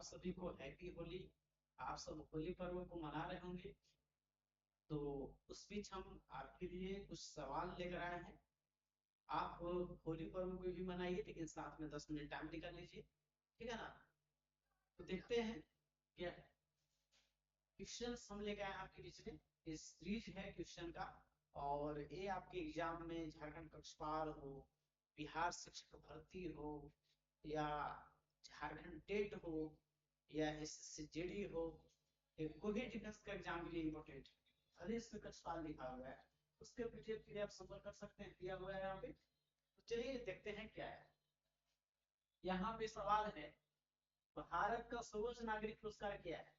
सभी को हैप्पी होली। आप सब होली पर्व को मना रहे होंगे। तो उस बीच हम आपके लिए कुछ सवाल लेकर आए हैं। आप होली पर्व को भी मनाइए, लेकिन साथ में 10 मिनट टाइम निकाल लीजिए, ठीक है ना। तो देखते हैं क्या क्वेश्चन हम लेकर आए आपके बीच में। ये सीरीज है क्वेश्चन का, और ये आपके एग्जाम में झारखंड कक्षपाल हो, बिहार शिक्षक भर्ती हो, या झारखंड टेट हो, या एसएससी हो, ये कोई भी डिफेंस का एग्जाम के लिए इम्पोर्टेंट है। भले इसमें कक्षपाल लिखा हुआ है, उसके पीडीएफ के लिए आप संपर्क कर सकते हैं, दिया हुआ है यहाँ पे। तो चलिए देखते हैं क्या है। यहाँ पे सवाल है, भारत का सर्वोच्च नागरिक पुरस्कार क्या है।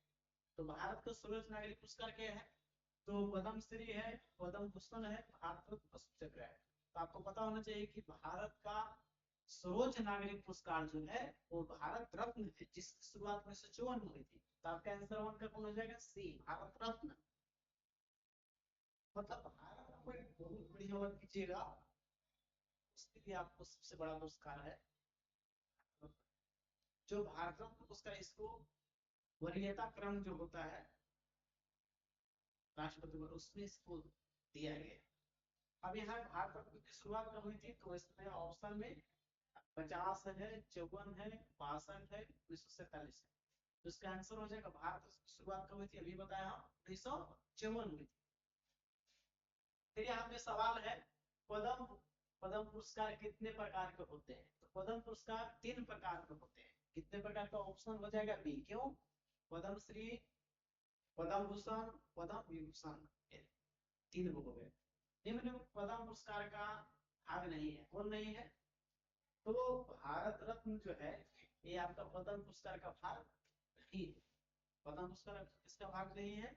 तो भारत का सर्वोच्च नागरिक पुरस्कार क्या है? तो पद्म श्री है, पद्म भूषण है, भारत रत्न पुरस्कार है। तो आपको पता होना चाहिए कि भारत का सर्वोच्च नागरिक पुरस्कार जो है वो भारत रत्न है, जिसकी शुरुआत 1954 में हुई थी। तो आपका आंसर वन का कौन हो जाएगा? सी, भारत रत्न। मतलब भारत को एक बहुत बढ़िया वर्क कीजिएगा, उसके लिए आपको सबसे बड़ा पुरस्कार है जो भारत रत्न पुरस्कार। इसको वरीयता क्रम जो होता है राष्ट्रपति को, उसमें इसको दिया गया। अब यहाँ भारत रत्न की शुरुआत कब हुई थी? तो इसमें ऑप्शन में 50 है, 54 है, 62 है, 1947 है। तो इसका आंसर हो जाएगा भारत की शुरुआत कब हुई थी? अभी बताया हम, 1954 हुई थी। फिर यहाँ पे सवाल है, पद्म पद्म पुरस्कार कितने प्रकार के होते हैं? तो पद्म पुरस्कार 3 प्रकार के होते हैं। कितने प्रकार का? ऑप्शन हो जाएगा बी। क्यों? पद्म श्री, पद्म भूषण, पद्म विभूषण, 3 हो गए। निम्न में पद्म पुरस्कार का भाग नहीं है। कौन नहीं है? तो भारत रत्न जो है ये आपका पद्म पुरस्कार का भाग नहीं है। पद्म पुरस्कार इसका भाग नहीं है।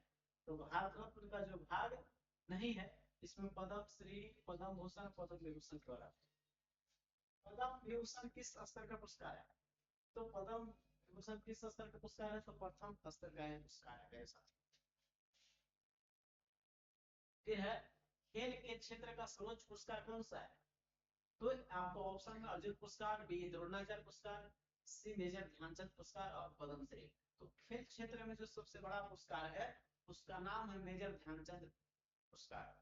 तो भारत रत्न का जो भाग नहीं है, इसमें पद्म श्री, पद्म भूषण, पद्म विभूषण के वाला। पद्म विभूषण किस स्तर का पुरस्कार है? तो पद्म विभूषण किस स्तर का पुरस्कार है? तो प्रथम स्तर का पुरस्कार है। फिर है, खेल के क्षेत्र का सर्वोच्च पुरस्कार कौन सा है? तो आपको ऑप्शन में अर्जुन पुरस्कार, बी द्रोणाचार्य पुरस्कार, सी मेजर ध्यानचंद पुरस्कार और पद्मश्री। तो खेल क्षेत्र में जो सबसे बड़ा पुरस्कार है उसका नाम है मेजर ध्यानचंद पुरस्कार।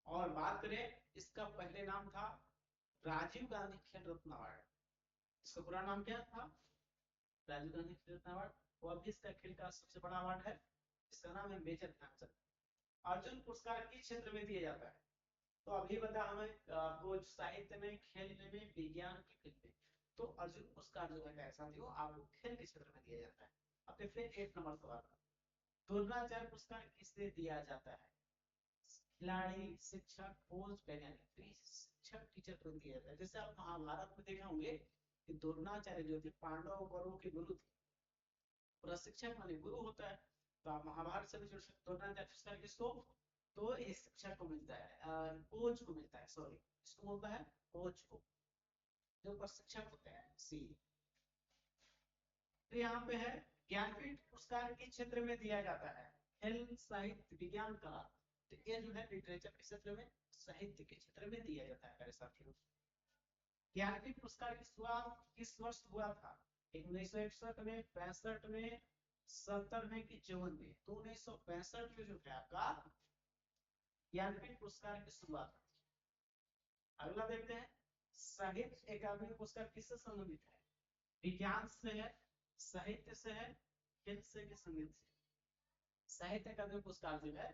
और बात करें, इसका पहले नाम था राजीव गांधी खेल रत्न अवार्ड। इसका पूरा नाम क्या था? राजीव गांधी खेल रत्न अवार्ड। वो अभी इसका खेल का सबसे बड़ा अवार्ड है, इसका नाम है मेजर ध्यानचंद। अर्जुन पुरस्कार किस क्षेत्र में दिया जाता है? तो अभी बता हमें आपको, साहित्य में, खेल में, विज्ञान के फील्ड में। तो अर्जुन पुरस्कार जो है साथियों आपको खेल के क्षेत्र में दिया जाता है। अब देखते हैं 1 नंबर सवाल। द्रोणाचार्य पुरस्कार किसे दिया जाता है? खिलाड़ी, शिक्षक, कोच, वैज्ञानिक। शिक्षक, टीचर को दिया जाता है। जैसे आप महाभारत में देखे होंगे कि द्रोणाचार्य जो थे पांडव कौरवों के गुरु थे। प्रशिक्षक माने गुरु होता है। तो आप महाभारत से भी द्रोणाचार्य पुरस्कार किसको? तो इस शिक्षक को मिलता है, कोच को मिलता है, सॉरी, इसको बोलता है कोच को, जो प्रशिक्षक होते हैं, सी। तो यहाँ पे है, ज्ञानपीठ पुरस्कार किस क्षेत्र में दिया जाता है? खेल, साहित्य, विज्ञान, कला। तो ये जो है लिटरेचर के क्षेत्र में, साहित्य के क्षेत्र में दिया जाता है मेरे साथियों। ज्ञानपीठ पुरस्कार की शुरुआत किस वर्ष हुआ था? 1961 में, 65 में, 70 में कि 54 में? तो 1965 में जो है आपका ज्ञानपीठ पुरस्कार की शुरुआत। अगला देखते हैं, साहित्य अकादमी पुरस्कार किससे संबंधित है? विज्ञान से है, साहित्य से है, खेल से, संगीत से? साहित्य अकादमी पुरस्कार जो है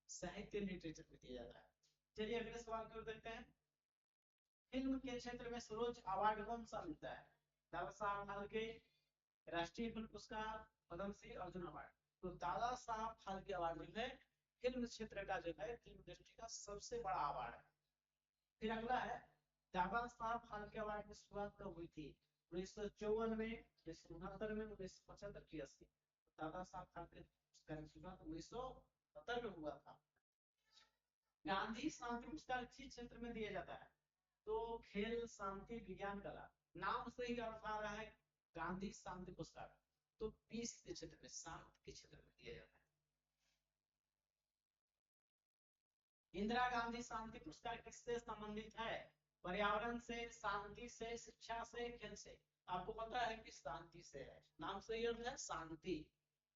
साहित्य लिटरेचर में दिया जाता है। चलिए अगले सवाल की ओर देखते हैं। फिल्म के क्षेत्र में सर्वोच्च अवार्ड कौन सा मिलता है? दादा साहब फाल्के, राष्ट्रीय फिल्म पुरस्कार, पद्मश्री, अर्जुन अवार्ड। तो दादा साहब फाल्के अवार्ड जो है फिल्म क्षेत्र का जो है, फिल्म इंडस्ट्री का सबसे बड़ा अवार्ड है। फिर अगला है, दादा साहब फाल्के अवार्ड की शुरुआत कब हुई थी? 1954 में, 1969 में, 1975 की 80। दादा साहब फाल्के पुरस्कार की शुरुआत 1970 में हुआ था। गांधी शांति पुरस्कार किस क्षेत्र में दिया जाता है? तो खेल, शांति, विज्ञान, कला। नाम से ही अर्थ आ रहा है गांधी शांति पुरस्कार। तो पीस के क्षेत्र में, शांति के क्षेत्र में दिया जाता है। इंदिरा गांधी शांति पुरस्कार किससे संबंधित है? पर्यावरण से, शांति से, शिक्षा से, खेल से? आपको पता है कि शांति से है, नाम से ही अर्थ है शांति।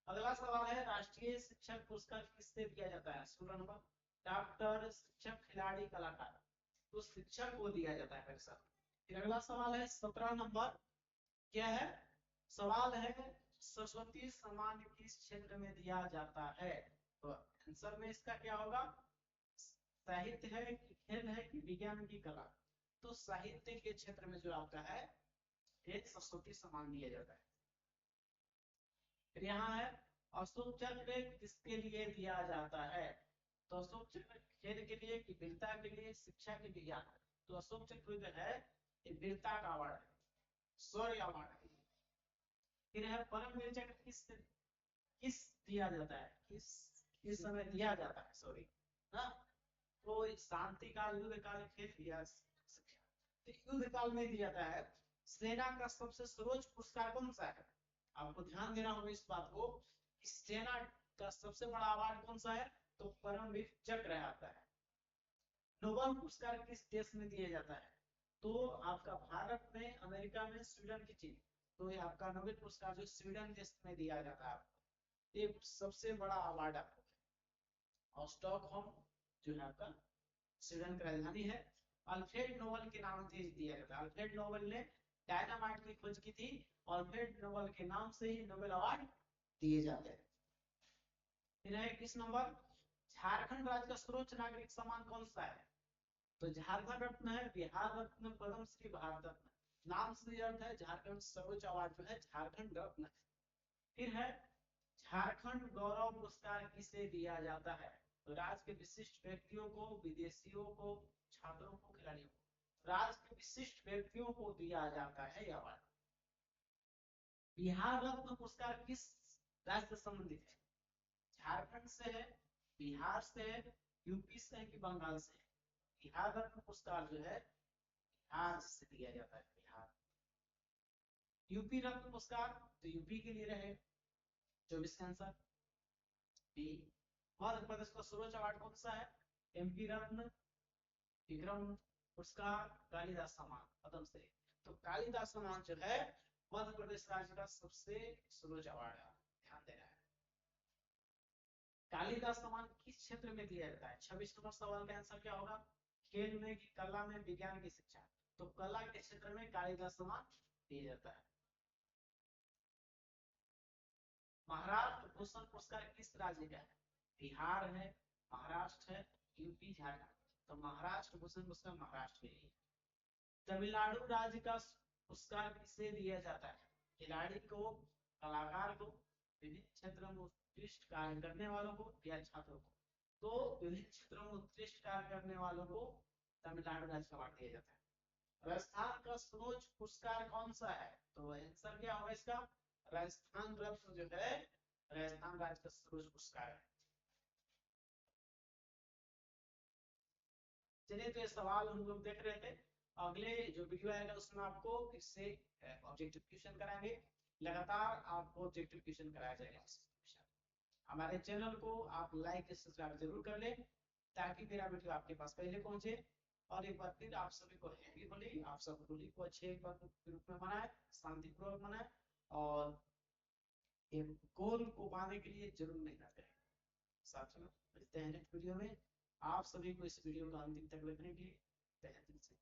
अगला सवाल है राष्ट्रीय शिक्षक पुरस्कार किससे दिया जाता है? 16 नंबर, डॉक्टर, शिक्षक, खिलाड़ी, कलाकार। तो शिक्षक को दिया जाता है मेरे साथ। फिर अगला सवाल है 17 नंबर, क्या है सवाल है, सरस्वती सम्मान किस क्षेत्र में दिया जाता है? तो आंसर में इसका क्या होगा? साहित्य है कि खेल है कि विज्ञान की कला? तो साहित्य के क्षेत्र में जो आपका है ये सरस्वती सम्मान दिया जाता है। फिर यहाँ है अशोक चक्र किसके लिए दिया जाता है? तो अशोक चक्र खेल के लिए कि वीरता के लिए, शिक्षा के लिए? तो अशोक चक्र जो है ये वीरता का अवार्ड है, शौर्य अवार्ड है। फिर है परमवीर चक्र किस दिया जाता है, किस समय दिया जाता है, सॉरी हाँ, तो शांति काल, युद्ध काल, खेल या शिक्षा? तो युद्ध काल में दिया जाता है। सेना का सबसे सर्वोच्च पुरस्कार कौन सा है? आपको ध्यान देना होगा इस बात को, सेना का सबसे बड़ा अवार्ड कौन सा है? तो परमवीर चक्र आता है। नोबेल पुरस्कार किस देश में दिया जाता है? तो आपका भारत में, अमेरिका में, स्वीडन की चीन। तो ये आपका नोबेल पुरस्कार जो स्वीडन देश में दिया जाता है, ये सबसे बड़ा अवार्ड आपको। और स्टॉकहोम जो है आपका स्वीडन की राजधानी है। अल्फ्रेड नोबेल के नाम से दिया जाता है। अल्फ्रेड नोबेल ने डायनामाइट की खोज की थी, अल्फ्रेड नोबेल के नाम से ही नोबेल अवार्ड दिए जाते हैं। फिर है 21 नंबर, झारखंड राज्य का सर्वोच्च नागरिक सम्मान कौन सा है? तो झारखंड रत्न है, बिहार रत्न, पद्मश्री, भारत रत्न। नाम से अर्थ है झारखंड सर्वोच्च अवार्ड जो है झारखंड रत्न। फिर है झारखंड गौरव पुरस्कार किसे दिया जाता है? तो राज्य के विशिष्ट व्यक्तियों को, विदेशियों को, छात्रों को, खिलाड़ियों को? राज्य के विशिष्ट व्यक्तियों को दिया जाता है यह अवार्ड। बिहार रत्न पुरस्कार किस राज्य से संबंधित है? झारखंड से है, बिहार से है, यूपी से है कि बंगाल से? बिहार रत्न पुरस्कार जो है बिहार से दिया जाता है, बिहार। यूपी रत्न पुरस्कार तो यूपी के लिए रहे, 24 का आंसर बी। मध्य प्रदेश का सर्वोच्च अवार्ड कौन सा है? एमपी रत्न, विक्रम पुरस्कार, कालिदास सम्मान, पद्मश्री। तो कालिदास सम्मान जो है मध्य प्रदेश राज्य का सबसे सर्वोच्च अवार्ड है, ध्यान देना है। कालिदास सम्मान किस क्षेत्र में दिया जाता है? 26 नंबर सवाल का आंसर क्या होगा? खेल में कि कला में, विज्ञान की शिक्षा? तो कला के क्षेत्र में कालिदास सम्मान दिया जाता है। महाराष्ट्र भूषण पुरस्कार किस राज्य का है? बिहार है, महाराष्ट्र है, यूपी, झारखंड? तो महाराष्ट्र भूषण पुरस्कार महाराष्ट्र के लिए। तमिलनाडु राज्य का पुरस्कार किसे दिया जाता है? खिलाड़ी को, कलाकार को, विभिन्न क्षेत्रों में उत्कृष्ट कार्य करने वालों को या छात्रों को? तो विभिन्न क्षेत्रों में उत्कृष्ट कार्य करने वालों को तमिलनाडु राज्य का अवार्ड दिया जाता है। राजस्थान का सर्वोच्च पुरस्कार कौन सा है? तो आंसर क्या होगा इसका? राजस्थान रत्न जो है राजस्थान राज्य का सर्वोच्च पुरस्कार है। चलिए, तो ये सवाल हम लोग देख रहे थे। अगले जो वीडियो आएगा उसमें आपको इससे ऑब्जेक्टिव क्वेश्चन कराएंगे। लगातार आपको ऑब्जेक्टिव क्वेश्चन कराया जाएगा। हमारे चैनल को आप लाइक सब्सक्राइब जरूर कर लें ताकि मेरा वीडियो आपके पास पहले पहुंचे। और एक बार फिर आप सभी को हैप्पी होली। आप सब होली को अच्छे रूप में मनाएं, शांतिपूर्वक मनाएं और एक गोल को पाने के लिए जरूर मेहनत करें। साथियों, मिलते हैं नेक्स्ट वीडियो में। आप सभी को इस वीडियो का अंतिम तक देखने के लिए तहे दिल से